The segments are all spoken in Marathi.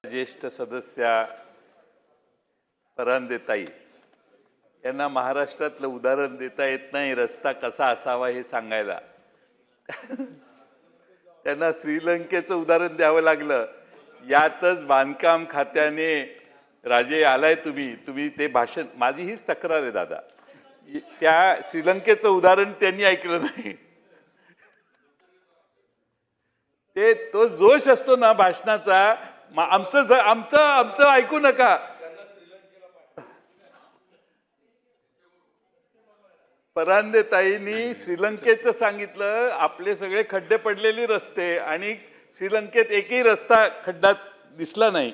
ज्येष्ठ सदस्या परांदेताई यांना महाराष्ट्रातलं उदाहरण देता येत नाही रस्ता कसा असावा हे सांगायला. त्यांना श्रीलंकेचं उदाहरण द्यावं लागलं. यातच बांधकाम खात्याने राजे आलाय तुम्ही ते भाषण, माझी हीच तक्रार आहे दादा, त्या श्रीलंकेचं उदाहरण त्यांनी ऐकलं नाही. ते तो जोश असतो ना भाषणाचा, आमचं ऐकू नका. परांदेताईंनी श्रीलंकेचं सांगितलं, आपले सगळे खड्डे पडलेले रस्ते आणि श्रीलंकेत एकही रस्ता खड्डा दिसला नाही.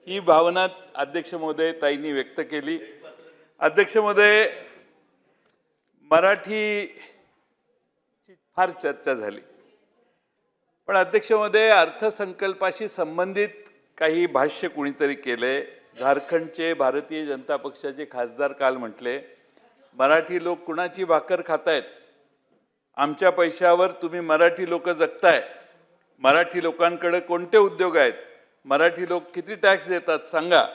ही भावना अध्यक्ष महोदय ताईंनी व्यक्त केली. अध्यक्ष महोदय, मराठीची फार चर्चा झाली, पण अध्यक्ष महोदय अर्थसंकल्पाशी संबंधित काही भाष्य कुणीतरी केले. झारखंडचे भारतीय जनता पक्षाचे खासदार काल म्हटले, मराठी लोक कुणाची भाकर खातायत, आमच्या पैशावर तुम्ही मराठी लोक जगताय, मराठी लोकांकडे कोणते उद्योग आहेत, मराठी लोक किती टॅक्स देतात सांगा,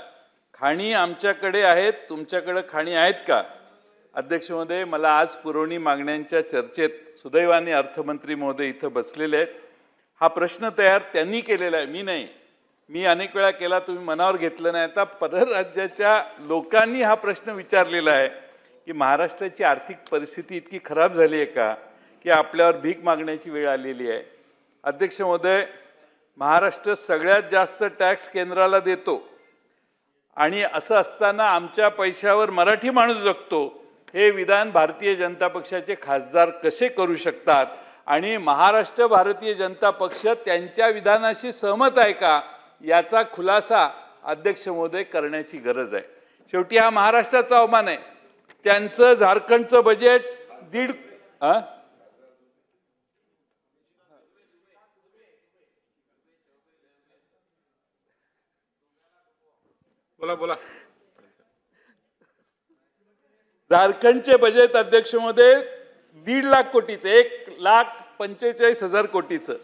खाणी आमच्याकडे आहेत, तुमच्याकडे खाणी आहेत का? अध्यक्ष महोदय, मला आज पुरवणी मागण्यांच्या चर्चेत सुदैवाने अर्थमंत्री महोदय इथं बसलेले आहेत. हा प्रश्न तयार त्यांनी केलेला आहे, मी नाही. मी अनेक वेळा केला, तुम्ही मनावर घेतलं नाही. आता परराज्याच्या लोकांनी हा प्रश्न विचारलेला आहे की महाराष्ट्राची आर्थिक परिस्थिती इतकी खराब झाली आहे का की आपल्यावर भीक मागण्याची वेळ आलेली आहे. अध्यक्ष महोदय, महाराष्ट्र सगळ्यात जास्त टॅक्स केंद्राला देतो आणि असं असताना आमच्या पैशावर मराठी माणूस जगतो, हे विधान भारतीय जनता पक्षाचे खासदार कसे करू शकतात? आणि महाराष्ट्र भारतीय जनता पक्ष त्यांच्या विधानाशी सहमत आहे का, याचा खुलासा अध्यक्ष महोदय करण्याची गरज आहे. शेवटी हा महाराष्ट्राचा अवमान आहे. त्यांचं झारखंडचं बजेट बोला झारखंडचे बजेट अध्यक्ष महोदय 1.5 लाख कोटीचं, 1,45,000 कोटीचं.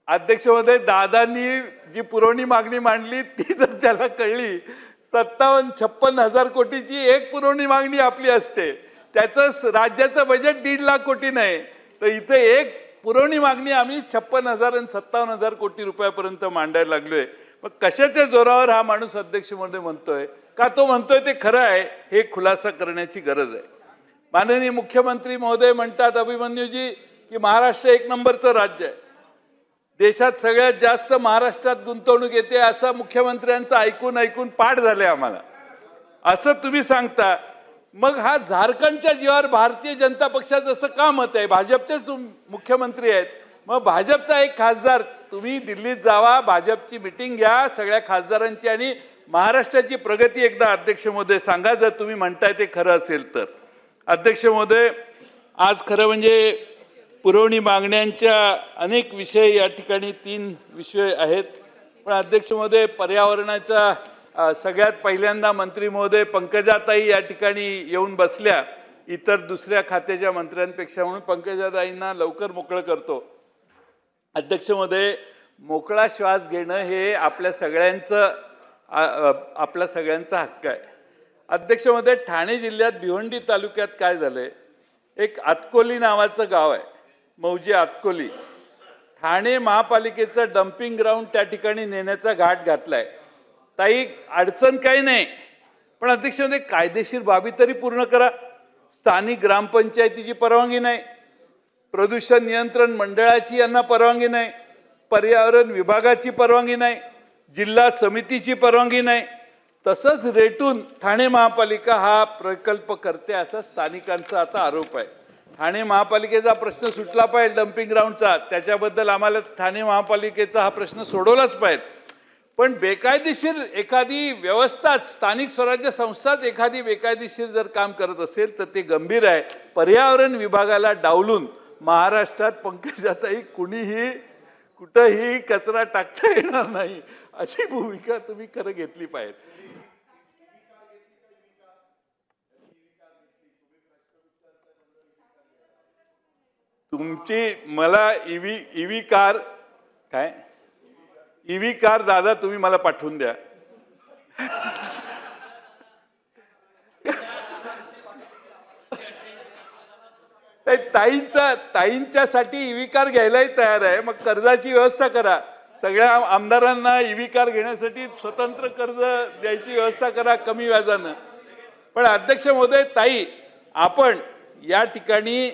अध्यक्ष महोदय, दादांनी जी पुरवणी मागणी मांडली ती जर त्याला कळली, 57-56 कोटीची एक पुरवणी मागणी आपली असते, त्याचं राज्याचं बजेट 1.5 लाख कोटी नाही, तर इथे एक पुरवणी मागणी आम्ही 56,000 आणि 57,000 कोटी रुपयापर्यंत मांडायला लागलोय. मग कशाच्या जोरावर हा माणूस अध्यक्ष महोदय म्हणतोय, का तो म्हणतोय ते खरं आहे, हे खुलासा करण्याची गरज आहे. माननीय मुख्यमंत्री महोदय म्हणतात, अभिमन्यूजी, की महाराष्ट्र 1 नंबरचं राज्य आहे, देशात सगळ्यात जास्त महाराष्ट्रात गुंतवणूक येते, असं मुख्यमंत्र्यांचं ऐकून पाठ झाले आम्हाला, असं तुम्ही सांगता. मग हा झारखंडच्या जीवावर भारतीय जनता पक्षाचं असं का मत आहे? भाजपचेच मुख्यमंत्री आहेत, मग भाजपचा एक खासदार, तुम्ही दिल्लीत जावा, भाजपची मीटिंग घ्या सगळ्या खासदारांची आणि महाराष्ट्राची प्रगती एकदा अध्यक्ष महोदय सांगा, जर तुम्ही म्हणताय ते खरं असेल तर. अध्यक्ष महोदय, आज खरं म्हणजे पुरवणी मागण्यांच्या अनेक विषय या ठिकाणी 3 विषय आहेत, पण अध्यक्ष महोदय पर्यावरणाचा सगळ्यात पहिल्यांदा मंत्री महोदय पंकजाताई या ठिकाणी येऊन बसल्या, इतर दुसऱ्या खात्याच्या मंत्र्यांपेक्षा, म्हणून पंकजाताईंना लवकर मोकळं करतो. अध्यक्ष महोदय, मोकळा श्वास घेणं हे आपल्या सगळ्यांचा हक्क आहे. अध्यक्ष महोदय, ठाणे जिल्ह्यात भिवंडी तालुक्यात काय झालंय, एक आतकोली नावाचं गाव आहे, मौजे आतकोली, ठाणे महापालिकेचं डम्पिंग ग्राउंड त्या ठिकाणी नेण्याचा घाट घातलाय. ताई, अडचण काही नाही, पण अध्यक्ष महोदय कायदेशीर बाबी तरी पूर्ण करा. स्थानिक ग्रामपंचायतीची परवानगी नाही, प्रदूषण नियंत्रण मंडळाची यांना परवानगी नाही, पर्यावरण विभागाची परवानगी नाही, जिल्हा समितीची परवानगी नाही. तसंच रेटून ठाणे महापालिका हा प्रकल्प करते असा स्थानिकांचा आता आरोप आहे. ठाणे महापालिकेचा प्रश्न सुटला पाहिजे डम्पिंग ग्राउंडचा, त्याच्याबद्दल आम्हाला ठाणे महापालिकेचा हा प्रश्न सोडवलाच पाहिजे. पण बेकायदेशीर एखादी व्यवस्थाच, स्थानिक स्वराज्य संस्थाच एखादी बेकायदेशीर जर काम करत असेल तर ते गंभीर आहे. पर्यावरण विभागाला डावलून महाराष्ट्रात पंकजाताई कुठंही कचरा टाकता येणार नाही, अशी भूमिका तुम्ही खरं घेतली पाहिजे. तुमची मला ईव्ही कार काय ईव्ही कार दादा तुम्ही मला पाठवून द्या. ताईंच्यासाठी ईव्ही कार घ्यायलाही तयार आहे. मग कर्जाची व्यवस्था करा. सगळ्या आमदारांना ईव्ही कार घेण्यासाठी स्वतंत्र कर्ज द्यायची व्यवस्था करा कमी व्याजानं. पण अध्यक्ष महोदय, ताई आपण या ठिकाणी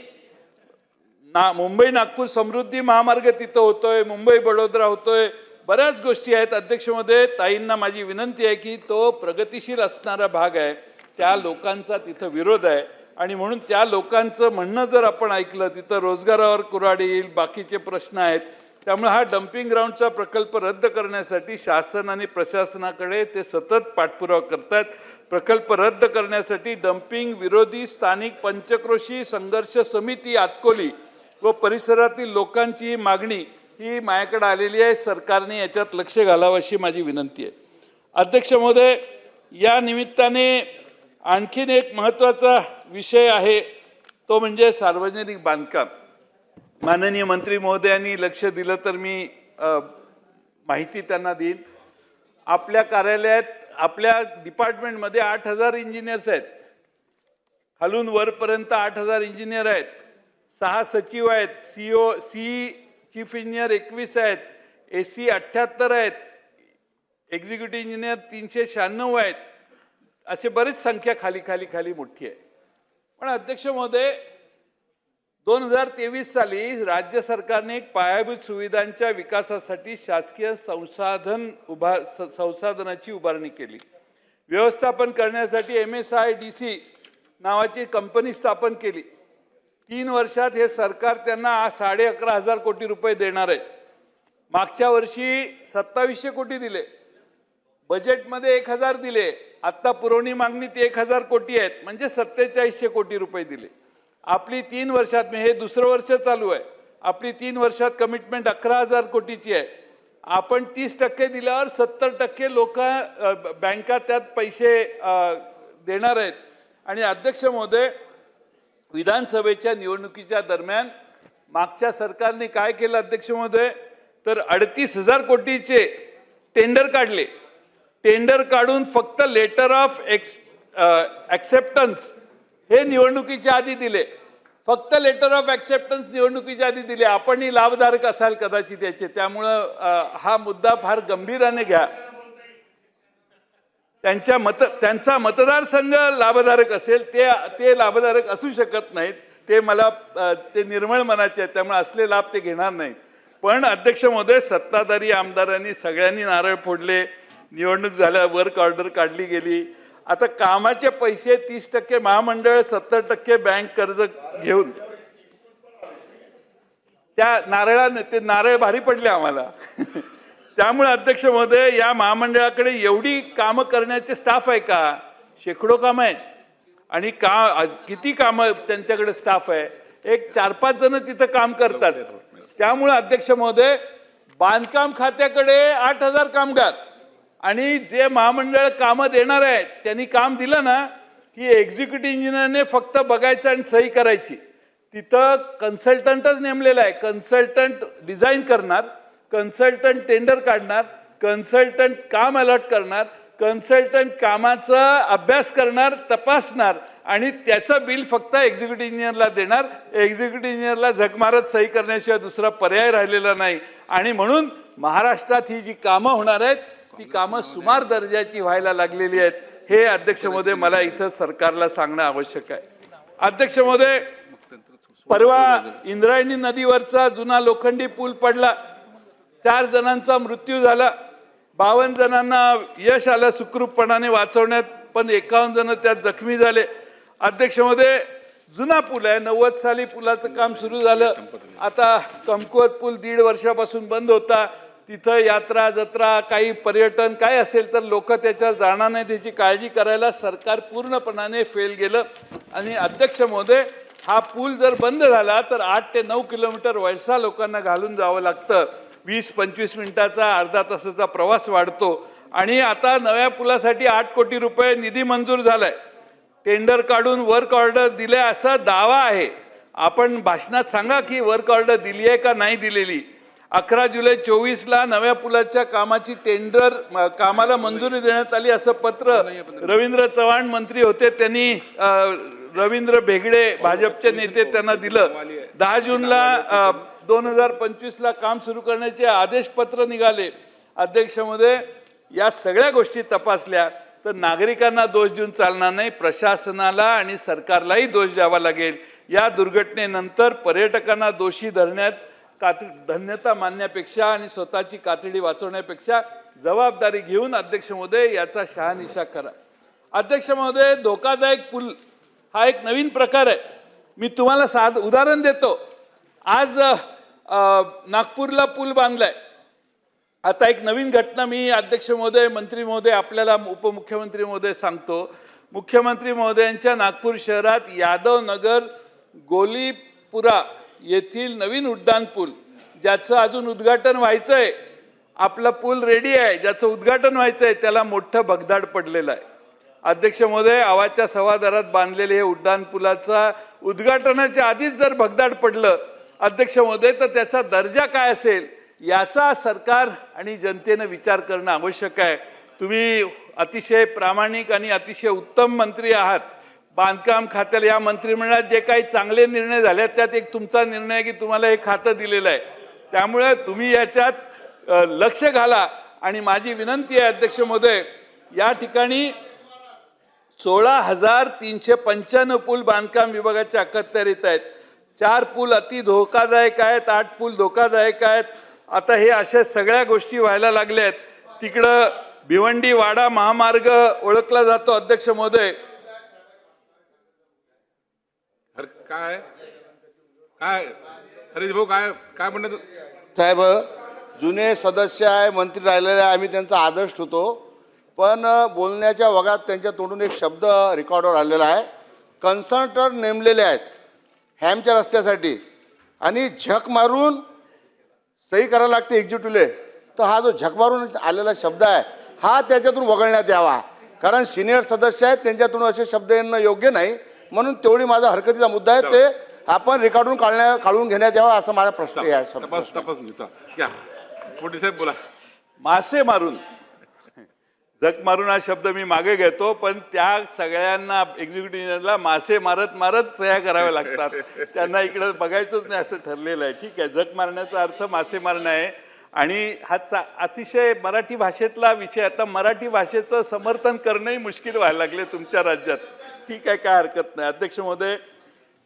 मुंबई नागपूर समृद्धी महामार्ग तिथं होतोय, मुंबई बडोदरा होतोय, बऱ्याच गोष्टी आहेत. अध्यक्ष महोदय, ताईंना माझी विनंती आहे की तो प्रगतिशील असणारा भाग आहे. त्या लोकांचा तिथं विरोध आहे आणि म्हणून त्या लोकांचं म्हणणं जर आपण ऐकलं, तिथं रोजगारावर कुऱ्हाड येईल, बाकीचे प्रश्न आहेत. त्यामुळे हा डम्पिंग ग्राउंडचा प्रकल्प रद्द करण्यासाठी शासन आणि प्रशासनाकडे ते सतत पाठपुरावा करतात. प्रकल्प रद्द करण्यासाठी डम्पिंग विरोधी स्थानिक पंचक्रोशी संघर्ष समिती आतकोली व परिसरातील लोकांची मागणी ही माझ्याकडे आलेली आहे. सरकारने याच्यात लक्ष घालावं अशी माझी विनंती आहे. अध्यक्ष महोदय, या निमित्ताने आणखीन एक महत्त्वाचा विषय आहे, तो म्हणजे सार्वजनिक बांधकाम. माननीय मंत्री महोदयांनी लक्ष दिलं तर मी माहिती त्यांना देईन. आपल्या कार्यालयात, आपल्या डिपार्टमेंटमध्ये 8,000 इंजिनियर्स आहेत. खालून वरपर्यंत 8,000 इंजिनियर आहेत. 6 सचिव आहेत. चीफ इंजिनियर 21 आहेत. AC 78 आहेत. एक्झिक्युटिव्ह इंजिनियर 396 आहेत. असे बरीच संख्या खाली मोठी आहे. पण अध्यक्ष महोदय, 2023 साली राज्य सरकारने एक पायाभूत सुविधांच्या विकासासाठी शासकीय संसाधनाची उभारणी केली. व्यवस्थापन करण्यासाठी MSIDC नावाची कंपनी स्थापन केली. 3 वर्षात हे सरकार त्यांना 11,500 कोटी रुपये देणार आहे. मागच्या वर्षी 2700 कोटी दिले, बजेटमध्ये 1,000 दिले. आत्ता पुरवणी मागणी ती 1,000 कोटी आहेत, म्हणजे 4700 कोटी रुपये दिले. आपली 3 वर्षात, हे दुसरं वर्ष चालू आहे, आपली 3 वर्षात कमिटमेंट 11,000 कोटीची आहे. आपण 30% दिल्यावर 70% लोक बँका त्यात पैसे देणार आहेत. आणि अध्यक्ष महोदय, विधानसभेच्या निवडणुकीच्या दरम्यान मागच्या सरकारने काय केलं अध्यक्ष महोदय, तर 38,000 कोटीचे टेंडर काढले. टेंडर काढून फक्त लेटर ऑफ ॲक्सेप्टन्स हे निवडणुकीच्या आधी दिले. फक्त लेटर ऑफ ॲक्सेप्टन्स निवडणुकीच्या आधी दिले. आपणही लाभधारक असाल कदाचित याचे. त्यामुळं हा मुद्दा फार गंभीराने घ्या. त्यांचा मतदारसंघ लाभधारक असेल, ते लाभधारक असू शकत नाहीत. ते निर्मळ मनाचे आहेत, त्यामुळे असले लाभ ते घेणार नाहीत. पण अध्यक्ष महोदय, सत्ताधारी आमदारांनी सगळ्यांनी नारळ फोडले. निवडणूक झाल्या, वर्क ऑर्डर काढली गेली. आता कामाचे पैसे 30% महामंडळ, 70% बँक कर्ज घेऊन त्या ते नारळ भारी पडले आम्हाला. त्यामुळे अध्यक्ष महोदय, या महामंडळाकडे एवढी कामं करण्याचे स्टाफ आहे का? शेकडो कामं आहेत. आणि किती कामं त्यांच्याकडे स्टाफ आहे? एक 4-5 जण तिथं काम करतात. त्यामुळे अध्यक्ष महोदय, बांधकाम खात्याकडे 8,000 कामगार आणि जे महामंडळ कामं देणार आहेत त्यांनी काम दिलं ना की एक्झिक्युटिव्ह इंजिनियरने फक्त बघायचं आणि सही करायची. तिथं कन्सल्टंटच नेमलेला आहे. कन्सल्टंट डिझाईन करणार, कन्सल्टंट टेंडर काढणार, कन्सल्टंट काम अलॉट करणार, कन्सल्टंट कामाचा अभ्यास करणार, तपासणार आणि त्याचं बिल फक्त एक्झिक्युटिव्ह इंजिनियरला देणार. एक्झिक्युटिव्ह इंजिनियरला झक मारत सही करण्याशिवाय दुसरा पर्याय राहिलेला नाही. आणि म्हणून महाराष्ट्रात ही जी कामं होणार आहेत ती कामं सुमार दर्जाची व्हायला लागलेली आहेत. हे अध्यक्ष महोदय, मला इथं सरकारला सांगणं आवश्यक आहे. अध्यक्ष महोदय, परवा इंद्रायणी नदीवरचा जुना लोखंडी पूल पडला. 4 जणांचा मृत्यू झाला. 52 जणांना यश आलं सुखरूपपणाने वाचवण्यात, पण 51 जण त्यात जखमी झाले. अध्यक्ष महोदय, जुना पूल आहे, 90 साली पुलाचं काम सुरू झालं. आता कमकुवत पूल 1.5 वर्षापासून बंद होता. तिथं यात्रा जत्रा काही पर्यटन काय असेल तर लोक त्याच्यावर जाणार नाही, त्याची काळजी करायला सरकार पूर्णपणाने फेल गेलं. आणि अध्यक्ष महोदय, हा पूल जर बंद झाला तर 8 ते 9 किलोमीटर वळसा लोकांना घालून जावं लागतं. 20-25 मिनिटाचा, अर्धा तासाचा प्रवास वाढतो. आणि आता नव्या पुलासाठी 8 कोटी रुपये निधी मंजूर झालाय. टेंडर काढून वर्क ऑर्डर दिले असा दावा आहे. आपण भाषणात सांगा की वर्क ऑर्डर दिली आहे का नाही दिलेली. 11 जुलै 24ला नव्या पुलाच्या कामाची कामाला मंजुरी देण्यात आली असं पत्र रवींद्र चव्हाण मंत्री होते त्यांनी रवींद्र भेगडे भाजपचे नेते त्यांना दिलं. 10 जूनला 2025ला काम सुरू करण्याचे आदेश पत्र निघाले. अध्यक्ष महोदय, या सगळ्या गोष्टी तपासल्या तर नागरिकांना दोष देऊन चालणार नाही, प्रशासनाला आणि सरकारलाही दोष द्यावा लागेल. या दुर्घटनेनंतर पर्यटकांना दोषी धरण्यात धन्यता मानण्यापेक्षा आणि स्वतःची कातडी वाचवण्यापेक्षा जबाबदारी घेऊन अध्यक्ष महोदय याचा शहानिशा करा. अध्यक्ष महोदय, धोकादायक पूल हा एक नवीन प्रकार आहे. मी तुम्हाला उदाहरण देतो. आज नागपूरला पूल बांधलाय. आता एक नवीन घटना मी अध्यक्ष महोदय, मंत्री महोदय, आपल्याला उपमुख्यमंत्री महोदय सांगतो. मुख्यमंत्री महोदयांच्या नागपूर शहरात यादव नगर गोलीपुरा येथील नवीन उड्डाण पूल ज्याचं अजून उद्घाटन व्हायचंय, आपला पूल रेडी आहे, ज्याचं उद्घाटन व्हायचंय, त्याला मोठं भगदाड पडलेलं आहे. अध्यक्ष महोदय, आवाजच्या सव्वादारात बांधलेले हे उड्डाण पुलाचा उद्घाटनाच्या आधीच जर भगदाड पडलं अध्यक्ष महोदय, तर त्याचा दर्जा काय असेल याचा सरकार आणि जनतेने विचार करणं आवश्यक आहे. तुम्ही अतिशय प्रामाणिक आणि अतिशय उत्तम मंत्री आहात. बांधकाम खात्याला या मंत्रिमंडळात जे काही चांगले निर्णय झाले त्यात एक तुमचा निर्णय आहे की तुम्हाला हे खातं दिलेलं आहे. त्यामुळे तुम्ही याच्यात लक्ष घाला. आणि माझी विनंती आहे अध्यक्ष महोदय, या ठिकाणी 16,395 पूल बांधकाम विभागाच्या अखत्यारीत आहेत. 4 पूल अति धोकादायक आहेत, 8 पूल धोकादायक आहेत. आता हे अशा सगळ्या गोष्टी व्हायला लागल्या आहेत. तिकडं भिवंडी वाडा महामार्ग ओळखला जातो अध्यक्ष महोदय. काय काय हरीश भाऊ काय म्हणतात साहेब? जुने सदस्य आहे, मंत्री राहिलेले आहे, आम्ही त्यांचा आदर्श होतो. पण बोलण्याच्या वगात त्यांच्या तोंडून एक शब्द रेकॉर्डवर आलेला आहे. कन्सल्टर नेमलेले आहेत हॅमच्या रस्त्यासाठी आणि झक मारून सही करायला लागते एक्झिक्युटिव्हले. तर हा जो झक मारून आलेला शब्द आहे हा त्याच्यातून वगळण्यात यावा. कारण सिनियर सदस्य आहेत, त्यांच्यातून असे शब्द येणं योग्य नाही. म्हणून तेवढी माझा हरकतीचा मुद्दा आहे, ते आपण रेकॉर्डून काढून घेण्यात यावा असा माझा प्रश्न आहे. तपास घ्या. मोठी साहेब बोला. मासे मारून झक मारून हा शब्द मी मागे घेतो, पण त्या सगळ्यांना एक्झिक्युटिव्हला मासे मारत मारत सह्या कराव्या लागतात. त्यांना इकडे बघायचंच नाही असं ठरलेलं आहे. ठीक आहे, झक मारण्याचा अर्थ मासे मारणं आहे. आणि हा अतिशय मराठी भाषेतला विषय. आता मराठी भाषेचं समर्थन करणंही मुश्किल व्हायला लागले तुमच्या राज्यात. ठीक आहे, काय हरकत नाही. अध्यक्ष महोदय,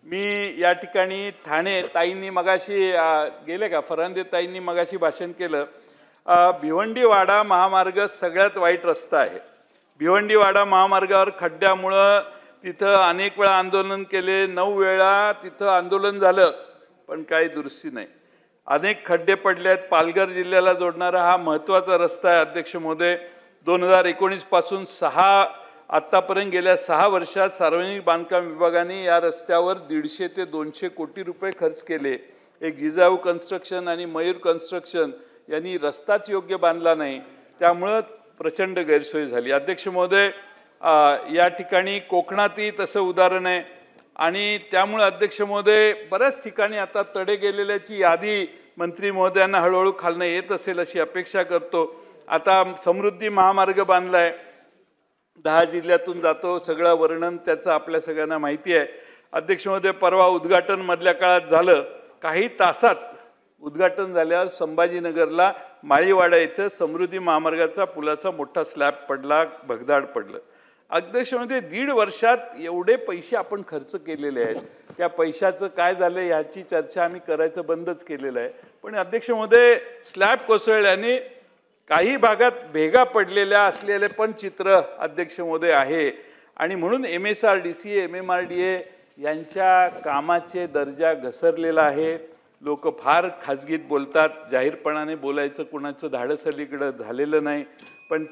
मी या ठिकाणी ठाणे ताईंनी मगाशी गेले का फरांदे ताईंनी मगाशी भाषण केलं. भिवंडी वाडा महामार्ग सगळ्यात वाईट रस्ता आहे. भिवंडी वाडा महामार्गावर खड्ड्यामुळं तिथं अनेक वेळा आंदोलन केले, 9 वेळा तिथं आंदोलन झालं, पण काही दुरुस्ती नाही. अनेक खड्डे पडले आहेत. पालघर जिल्ह्याला जोडणारा हा महत्त्वाचा रस्ता आहे अध्यक्ष महोदय. 2019 पासून आत्तापर्यंत गेल्या 6 वर्षात सार्वजनिक बांधकाम विभागाने या रस्त्यावर 150 ते 200 कोटी रुपये खर्च केले. एक जिजाऊ कन्स्ट्रक्शन आणि मयूर कन्स्ट्रक्शन यांनी रस्ताच योग्य बांधला नाही, त्यामुळं प्रचंड गैरसोय झाली. अध्यक्ष महोदय, या ठिकाणी कोकणातही तसं उदाहरण आहे. आणि त्यामुळे अध्यक्ष महोदय, बऱ्याच ठिकाणी आता तडे गेलेल्याची यादी मंत्री महोदयांना हळूहळू खालनं येत असेल अशी अपेक्षा करतो. आता समृद्धी महामार्ग बांधलाय, 10 जिल्ह्यातून जातो. सगळं वर्णन त्याचं आपल्या सगळ्यांना माहिती आहे. अध्यक्ष महोदय, परवा उद्घाटन मधल्या काळात झालं. काही तासात उद्घाटन झाल्यावर संभाजीनगरला माळीवाडा इथं समृद्धी महामार्गाचा पुलाचा मोठा स्लॅब पडला, भगदाड पडलं. अध्यक्ष महोदय, 1.5 वर्षात एवढे पैसे आपण खर्च केलेले आहेत. त्या पैशाचं काय झालं याची चर्चा आम्ही करायचं बंदच केलेलं आहे. पण अध्यक्ष महोदय, स्लॅब कोसळल्याने काही भागात भेगा पडलेल्या असलेले पण चित्र अध्यक्ष महोदय आहे. आणि म्हणून MSRDC MMRDA यांच्या कामाचे दर्जा घसरलेला आहे. लोक फार खाजगीत बोलतात, जाहीरपणाने बोलायचं कुणाचं धाडस अलीकडं झालेलं नाही. पण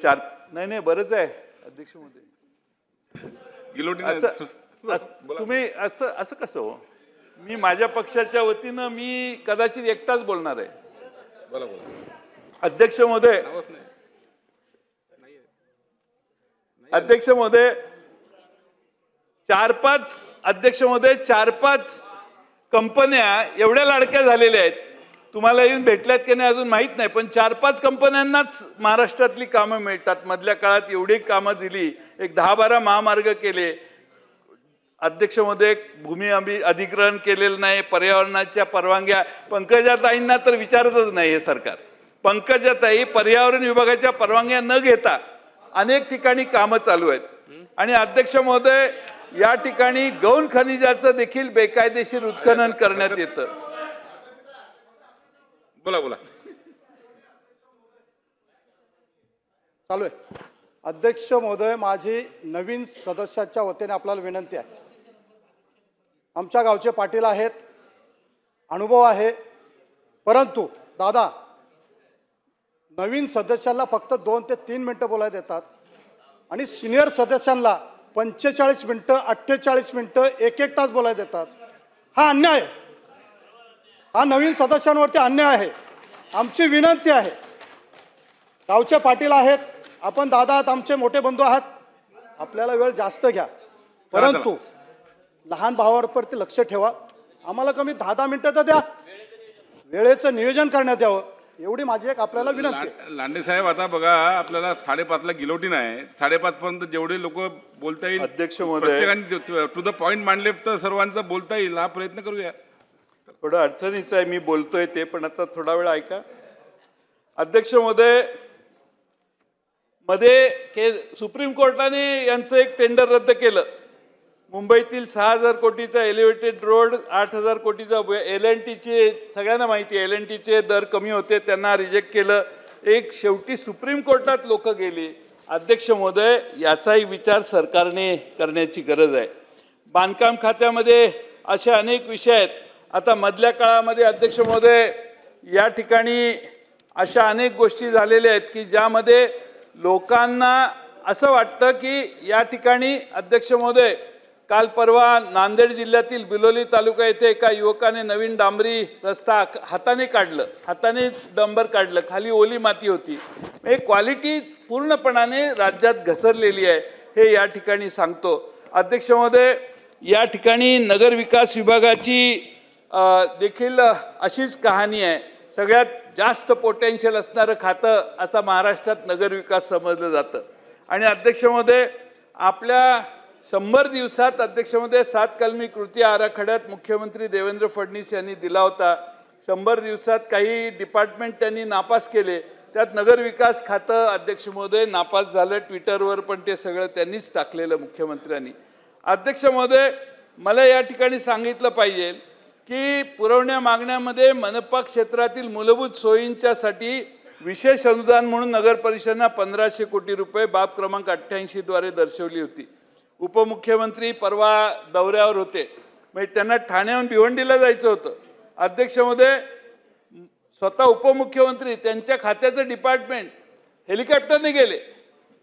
नाही बरंच आहे अध्यक्ष महोदय. तुम्ही असं कसं हो? मी माझ्या पक्षाच्या वतीनं मी कदाचित एकटाच बोलणार आहे. अध्यक्ष महोदय, अध्यक्ष महोदय, 4-5 कंपन्या एवढ्या लाडक्या झालेल्या आहेत. तुम्हाला येऊन भेटल्यात की नाही अजून माहीत नाही, पण 4-5 कंपन्यांनाच महाराष्ट्रातली कामं मिळतात. मधल्या काळात एवढी कामं दिली, एक 10-12 महामार्ग केले. अध्यक्ष महोदय, भूमी अधिग्रहण केलेलं नाही, पर्यावरणाच्या परवानग्या पंकजाताईंना तर विचारतच नाही हे सरकार. पंकजाताई पर्यावरण विभागाच्या परवानग्या न घेता अनेक ठिकाणी कामं चालू आहेत. आणि अध्यक्ष महोदय, या ठिकाणी गौण खनिजाचं देखील बेकायदेशीर उत्खनन करण्यात येतं. बोला बोला. चालू आहे. अध्यक्ष महोदय, माझी नवीन सदस्याच्या वतीने आपल्याला विनंती आहे. आमच्या गावचे पाटील आहेत, अनुभव आहे, परंतु दादा नवीन सदस्यांना फक्त 2 ते 3 मिनटं बोलायला देतात आणि सिनियर सदस्यांना 45 मिनटं, 48 मिनटं, 1-1 तास बोलायला देतात. हा अन्याय आहे. हा नवीन सदस्यांवरती अन्याय आहे. आमची विनंती आहे, गावचे पाटील आहेत, आपण दादा आहात, आमचे मोठे बंधू आहात, आपल्याला वेळ जास्त घ्या, परंतु लहान भावावरती लक्ष ठेवा. आम्हाला कमी 10-10 मिनिटं तर द्या, वेळेचं नियोजन करण्यात यावं, एवढी माझी एक आपल्याला विनंती आहे. लांडे साहेब, आता बघा आपल्याला 5:30ला गिलोटीन आहे. 5:30 पर्यंत जेवढे लोक बोलता येईल, अध्यक्ष महोदय, प्रत्येकाने टू द पॉइंट मांडले तर सर्वांचं बोलता येईल. हा प्रयत्न करूया. थोडं अडचणीचं आहे, मी बोलतोय ते, पण आता थोडा वेळ ऐका. अध्यक्ष महोदय, मध्ये सुप्रीम कोर्टाने यांचं एक टेंडर रद्द केलं. मुंबईतील 6,000 कोटीचा एलिव्हेटेड रोड, 8,000 कोटीचा LNTचे, सगळ्यांना माहिती आहे LNTचे दर कमी होते, त्यांना रिजेक्ट केलं. एक शेवटी सुप्रीम कोर्टात लोक गेली. अध्यक्ष महोदय, याचाही विचार सरकारने करण्याची गरज आहे. बांधकाम खात्यामध्ये असे अनेक विषय आहेत. आता मधल्या काळामध्ये अध्यक्ष महोदय, या ठिकाणी अशा अनेक गोष्टी झालेल्या आहेत की ज्यामध्ये लोकांना असं वाटतं की या ठिकाणी अध्यक्ष महोदय, काल परवा नांदेड जिल्ह्यातील बिलोली तालुका येथे एका युवकाने नवीन डांबरी रस्ता हाताने डांबर काढलं, खाली ओली माती होती. हे क्वालिटी पूर्णपणाने राज्यात घसरलेली आहे, हे या ठिकाणी सांगतो. अध्यक्ष महोदय, या ठिकाणी नगर विकास विभागाची देखील अशीच कहाणी आहे. सगळ्यात जास्त पोटेन्शियल असणारं खातं आता महाराष्ट्रात नगर विकास समजलं जातं. आणि अध्यक्ष महोदय, आपल्या 100 दिवसात अध्यक्ष महोदय 7 कलमी कृती आराखड्यात मुख्यमंत्री देवेंद्र फडणवीस यांनी दिला होता. 100 दिवसात काही डिपार्टमेंट त्यांनी नापास केले, त्यात नगर विकास खातं अध्यक्ष महोदय नापास झालं. ट्विटरवर पण ते सगळं त्यांनीच टाकलेलं मुख्यमंत्र्यांनी. अध्यक्ष महोदय, मला या ठिकाणी सांगितलं पाहिजे की पुरवण्या मागण्यामध्ये मनपा क्षेत्रातील मूलभूत सोयींच्यासाठी विशेष अनुदान म्हणून नगर परिषदांना 1500 कोटी रुपये बाब क्रमांक 88 द्वारे दर्शवली होती. उपमुख्यमंत्री परवा दौऱ्यावर होते, म्हणजे त्यांना ठाण्याहून भिवंडीला जायचं होतं. अध्यक्ष महोदय, स्वतः उपमुख्यमंत्री त्यांच्या खात्याचं डिपार्टमेंट हेलिकॉप्टरने गेले.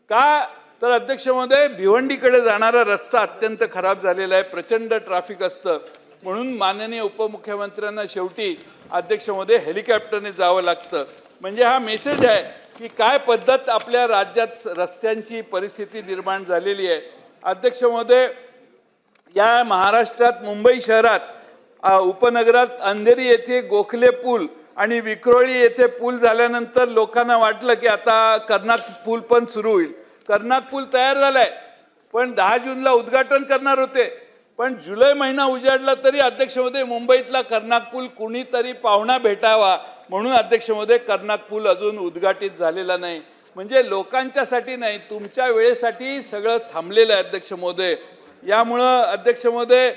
का तर अध्यक्ष महोदय, भिवंडीकडे जाणारा रस्ता अत्यंत खराब झालेला आहे, प्रचंड ट्रॅफिक असतं, म्हणून माननीय उपमुख्यमंत्र्यांना शेवटी अध्यक्ष महोदय हेलिकॉप्टरने जावं लागतं. म्हणजे हा मेसेज आहे की काय पद्धत आपल्या राज्यात रस्त्यांची परिस्थिती निर्माण झालेली आहे. अध्यक्ष महोदय, या महाराष्ट्रात मुंबई शहरात उपनगरात अंधेरी येथे गोखले पूल आणि विक्रोळी येथे पूल झाल्यानंतर लोकांना वाटलं की आता कर्नाक पूल पण सुरू होईल. कर्नाक पूल तयार झालाय, पण 10 जूनला उद्घाटन करणार होते, पण जुलै महिना उजाडला तरी अध्यक्ष महोदय मुंबईतला कर्नाक पूल कुणीतरी पाहुणा भेटावा म्हणून अध्यक्ष महोदय कर्नाक पूल अजून उद्घाटित झालेला नाही. म्हणजे लोकांच्यासाठी नाही, तुमच्या वेळेसाठी सगळं थांबलेलं आहे अध्यक्ष महोदय. यामुळं अध्यक्ष महोदय,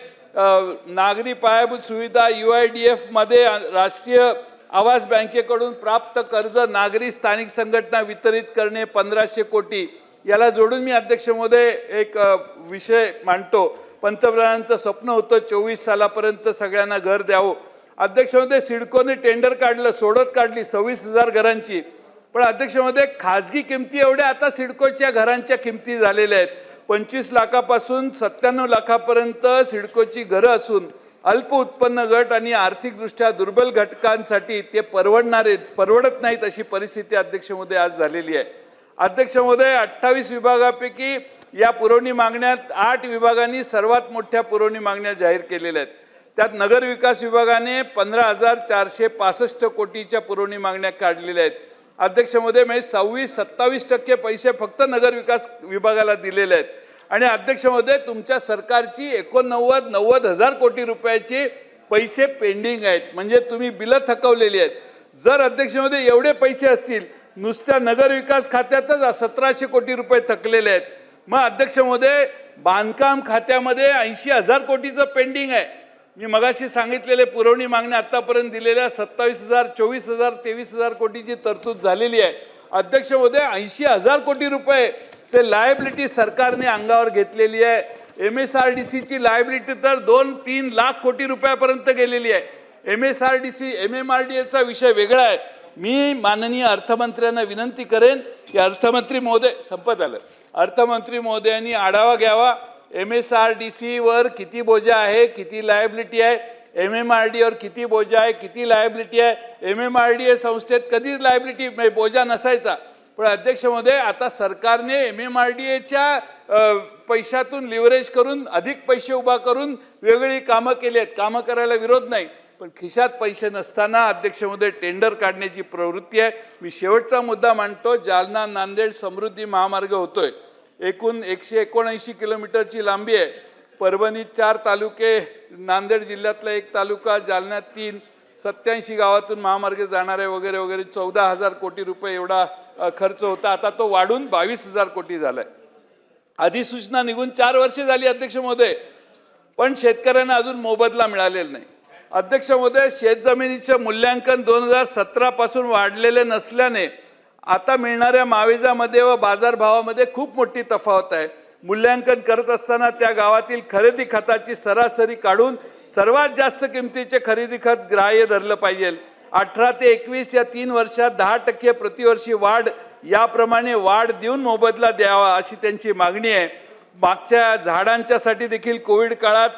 नागरी पायाभूत सुविधा UIDF मध्ये राष्ट्रीय आवास बँकेकडून प्राप्त कर्ज नागरी स्थानिक संघटना वितरित करणे 1500 कोटी, याला जोडून मी अध्यक्ष महोदय एक विषय मांडतो. पंतप्रधानांचं स्वप्न होतं 24 सालापर्यंत सगळ्यांना घर द्यावं. अध्यक्ष महोदय, सिडकोने टेंडर काढलं, सोडत काढली 26,000 घरांची, पण अध्यक्ष महोदय खाजगी किमती एवढ्या आता सिडकोच्या घरांच्या किमती झालेल्या आहेत. 25 लाखापासून 97 लाखापर्यंत सिडकोची घरं असून अल्प उत्पन्न गट आणि आर्थिकदृष्ट्या दुर्बल घटकांसाठी ते परवडत नाहीत अशी परिस्थिती अध्यक्ष महोदय आज झालेली आहे. अध्यक्ष महोदय, 28 विभागापैकी या पुरवणी मागण्यात 8 विभागांनी सर्वात मोठ्या पुरवणी मागण्या जाहीर केलेल्या आहेत. त्यात नगर विकास विभागाने 15,465 कोटीच्या पुरवणी मागण्या काढलेल्या आहेत. अध्यक्ष महोदय, म्हणजे 26-27% पैसे फक्त नगर विकास विभागाला दिलेले आहेत. आणि अध्यक्ष महोदय, तुमच्या सरकारची 90,000 कोटी रुपयाची पैसे पेंडिंग आहेत, म्हणजे तुम्ही बिलं थकवलेली आहेत. जर अध्यक्ष महोदय एवढे पैसे असतील, नुसत्या नगर विकास खात्यातच 1,700 कोटी रुपये थकलेले आहेत. मग अध्यक्ष महोदय, बांधकाम खात्यामध्ये 80,000 कोटीचं पेंडिंग आहे. मी मगाशी सांगितलेले पुरवणी मागण्या आतापर्यंत दिलेल्या 27,000, 24,000, 23,000 कोटीची तरतूद झालेली आहे. अध्यक्ष महोदय, 80,000 कोटी रुपयेचे लायबिलिटी सरकारने अंगावर घेतलेली आहे. MSRDCची लायबिलिटी तर 2-3 लाख कोटी रुपयापर्यंत गेलेली आहे. MSRDC MMRDAचा विषय वेगळा आहे. मी माननीय अर्थमंत्र्यांना विनंती करेन की अर्थमंत्री महोदय, संपत आलं, अर्थमंत्री महोदयांनी आढावा घ्यावा. MSRDC वर किती बोजा आहे, किती लायबिलिटी आहे, MMRDA वर किती बोजा आहे, किती लायबिलिटी आहे. MMRDA संस्थेत कधीच लायबिलिटी बोजा नसायचा. पण अध्यक्ष महोदय, आता सरकारने MMRDAच्या पैशातून लिव्हरेज करून अधिक पैसे उभा करून वेगवेगळी कामं केली आहेत. कामं करायला विरोध नाही, पण खिशात पैसे नसताना अध्यक्ष महोदय टेंडर काढण्याची प्रवृत्ती आहे. मी शेवटचा मुद्दा मांडतो. जालना नांदेड समृद्धी महामार्ग होतोय. एकूण 179 किलोमीटरची लांबी आहे. परभणीत 4 तालुके, नांदेड जिल्ह्यातला 1 तालुका, जालन्यात 3, 87 गावातून महामार्ग जाणार आहे वगैरे वगैरे. 14,000 कोटी रुपये एवढा खर्च होता. आता तो वाढून 22,000 कोटी झालाय. अधिसूचना निघून 4 वर्षे झाली अध्यक्ष महोदय, पण शेतकऱ्यांना अजून मोबदला मिळालेला नाही. अध्यक्ष महोदय, शेतजमिनीचे मूल्यांकन 2017 पासून वाढलेले नसल्याने आता मिळणाऱ्या मावेजामध्ये व बाजारभावामध्ये खूप मोठी तफावत आहे. मूल्यांकन करत असताना त्या गावातील खरेदी खताची सरासरी काढून सर्वात जास्त किमतीचे खरेदी खत ग्राह्य धरलं पाहिजे. 18 ते 21 या 3 वर्षात 10% प्रतिवर्षी वाढ, याप्रमाणे वाढ देऊन मोबदला द्यावा अशी त्यांची मागणी आहे. मागच्या झाडांच्यासाठी देखील कोविड काळात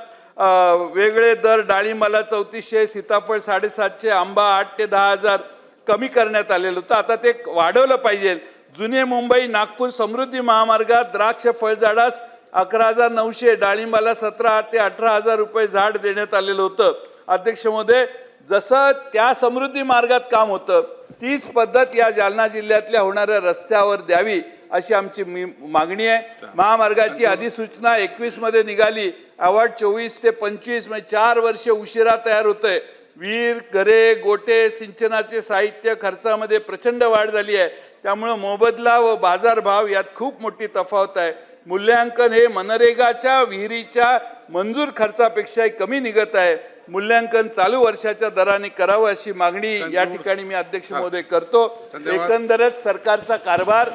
वेगळे दर, डाळिंबाला 3400, सीताफळ 750, आंबा 8 ते 10,000 कमी करण्यात आलेलं होतं. आता ते वाढवलं पाहिजे. जुने मुंबई नागपूर समृद्धी महामार्गात द्राक्ष फळझाडास 11,900, डाळिंबाला 17 ते 18,000 रुपये झाड देण्यात आलेलं होतं. अध्यक्ष महोदय, जसं त्या समृद्धी मार्गात काम होतं तीच पद्धत या जालना जिल्ह्यातल्या होणाऱ्या रस्त्यावर द्यावी अशी आमची मागणी आहे. महामार्गाची अधिसूचना 21 मध्ये निघाली, अवॉर्ड 24 ते 25, म्हणजे 4 वर्ष उशिरा तयार होतंय. विहीर, घरे, गोटे, सिंचनाचे साहित्य खर्चामध्ये प्रचंड वाढ झाली आहे. त्यामुळं मोबदला व बाजारभाव यात खूप मोठी तफावत आहे. मूल्यांकन हे मनरेगाच्या विहिरीच्या मंजूर खर्चापेक्षाही कमी निघत आहे. मूल्यांकन चालू वर्षाच्या दराने करावं अशी मागणी या ठिकाणी मी अध्यक्ष महोदय करतो. एकंदरच सरकारचा कारभार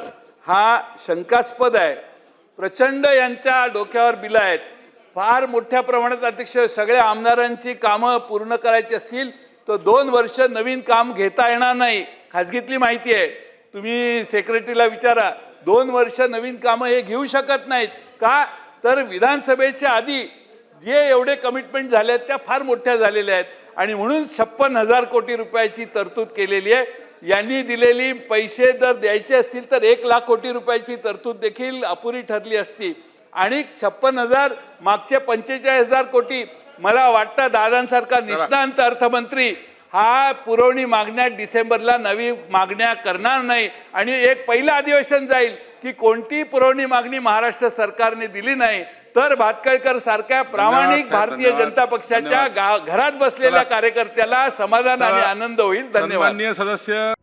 हा शंकास्पद आहे. प्रचंड यांच्या डोक्यावर बिलं आहेत. फार मोठ्या प्रमाणात अध्यक्ष, सगळ्या आमदारांची कामं पूर्ण करायची असतील तर 2 वर्ष नवीन काम घेता येणार नाही. खाजगीतली माहिती आहे, तुम्ही सेक्रेटरीला विचारा. 2 वर्ष नवीन कामं हे घेऊ शकत नाहीत. का तर विधानसभेच्या आधी जे एवढे कमिटमेंट झाले आहेत त्या फार मोठ्या झालेल्या आहेत आणि म्हणून 56,000 कोटी रुपयाची तरतूद केलेली आहे. यांनी दिलेली पैसे जर द्यायचे असतील तर 1 लाख कोटी रुपयाची तरतूद देखील अपुरी ठरली असती. आणि 56,000 मागचे 45,000 कोटी, मला वाटतं दादांसारखा निष्णांत अर्थमंत्री हा पुरवणी मागण्या डिसेंबरला नवी मागण्या करणार नाही आणि एक पहिलं अधिवेशन जाईल की कोणती पुरवणी मागणी महाराष्ट्र सरकारने दिली नाही तर भातखळकर सारख्या प्रामाणिक भारतीय जनता पक्षाच्या घरात बसलेल्या कार्यकर्त्याला समाधान आणि आनंद होईल. धन्यवाद. सन्माननीय सदस्य